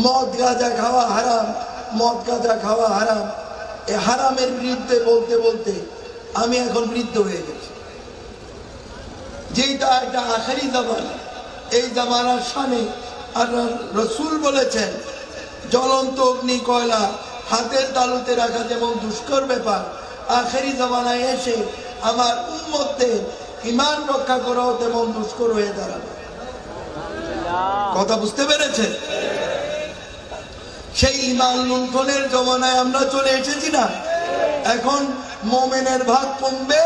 মদ গাঁজা খাওয়া হারাম, মদ গাঁজা খাওয়া হারাম। এই হারামের বিরুদ্ধে বলতে বলতে আমি এখন বৃদ্ধ হয়ে গেছি। যেটা একটা আখেরি জামানা, এই জামানার সামনে আর রসুল বলেছেন জ্বলন্ত অগ্নি কয়লা হাতের তালুতে রাখা যেমন দুষ্কর ব্যাপার, আখেরি জামানায় এসে আমার উম্মতদের ঈমান রক্ষা করাও তেমন দুষ্কর হয়ে দাঁড়াবে। কথা বুঝতে পেরেছেন? সেই ঈমান লুণ্ঠনের জমানায় আমরা চলে এসেছি না। এখন মুমিনের ভাগ কমবে,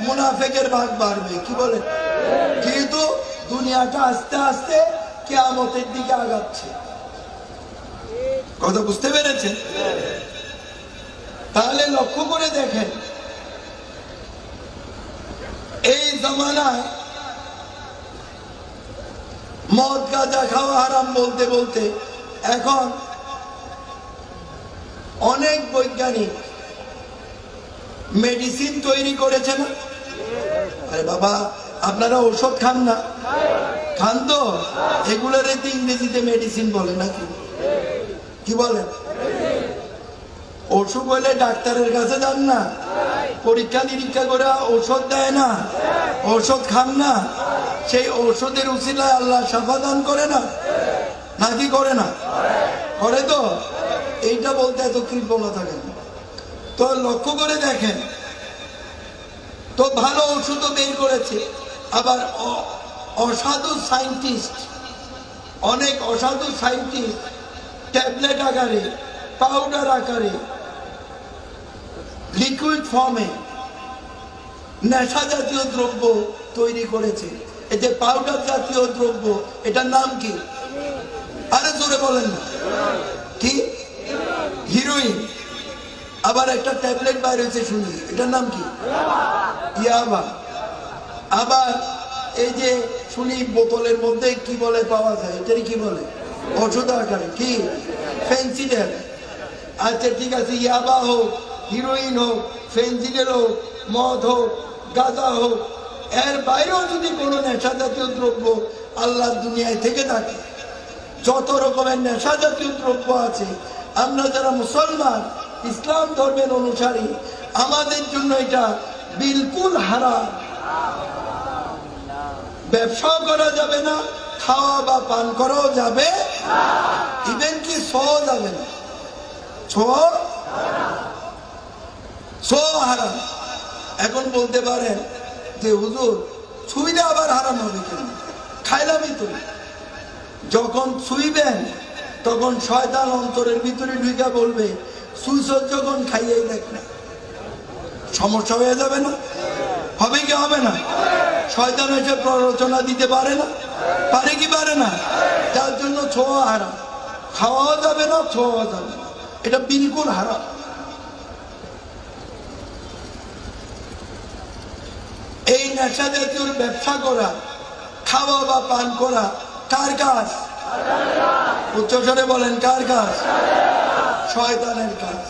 মুনাফিকের ভাগ বাড়বে। কি বলে? কিন্তু দুনিয়াটা আস্তে আস্তে কিয়ামতের দিকে আগাচ্ছে। কথা বুঝতে পেরেছেন? তাহলে লক্ষ্য করে দেখেন, এই জমানায় মদ গাঁজা খাওয়া হারাম বলতে বলতে এখন অনেক বৈজ্ঞানিক মেডিসিন তৈরি করেছে না? আরে বাবা, আপনারা ওষুধ খান না? খান তো? এগুলোর ইংরেজিতে মেডিসিন বলে নাকি? কি বলে? অসুখ হলে ডাক্তারের কাছে যান না? পরীক্ষা নিরীক্ষা করে ওষুধ দেয় না? ওষুধ খান না? সেই ওষুধের উসিলায় আল্লাহ শাফা দান করে না নাকি করে না? করে তো। এইটা বলতে এত কৃপণতা থাকেন। তো লক্ষ্য করে দেখেন তো, ভালো ওষুধও বের করেছে। আবার অসাধু সায়েন্টিস্ট, অনেক অসাধু সায়েন্টিস্ট ট্যাবলেট আকারে, পাউডার আকারে, লিকুইড ফর্মে নেশা জাতীয় দ্রব্য তৈরি করেছে। এই যে পাউডার জাতীয় দ্রব্য, এটার নাম কি? আরে জোরে বলেন না। কি? হিরোইন। আবার একটা ট্যাবলেট বাইর হয়েছে শুনি, এটার নাম কি? ইয়াবা। আবার এই যে শুনি বোতলের মধ্যে কি বলে পাওয়া যায়, এটারই কি বলে? ওষুধ আকারে। কি? ফেন্সিডেল। আচ্ছা ঠিক আছে, ইয়াবা হোক, হিরোইন হোক, ফেন্সিডেল হোক, মদ হোক, গাঁজা হোক, এর বাইরেও যদি কোনো নেশা জাতীয় দ্রব্য আল্লাহর দুনিয়ায় থেকে থাকে, যত রকমের নেশা জাতীয় দ্রব্য আছে, আমরা যারা মুসলমান ইসলাম ধর্মের অনুসারী, আমাদের জন্য এটা বিলকুল হারাম। ব্যবসাও করা যাবে না, খাওয়া বা পান করাও যাবে, ইভেন কি ছোঁয়া যাবে না। ছো হারাম। এখন বলতে পারেন যে হুজুর ছুঁইলে আবার হারাম হবে কেন? খাইলামই তো। যখন ছুঁইবেন তখন শয়তান অন্তরের ভিতরে ঢুকে বলবে সুইচ যখন খাইয়েই দেখ না, সমস্যা হয়ে যাবে না? হবে কি হবে না? শয়তান এসে প্ররোচনা দিতে পারে না? পারে কি পারে না? যার জন্য ছোঁয়া হারাম। খাওয়াও যাবে না, ছোঁয়া যাবে না, এটা বিলকুল হারাম। এই নেশা জাতীয় ব্যবসা করা, খাওয়া বা পান করা কার কাজ? উচ্চস্বরে বলেন, কার কাজ? শয়তানের কাজ।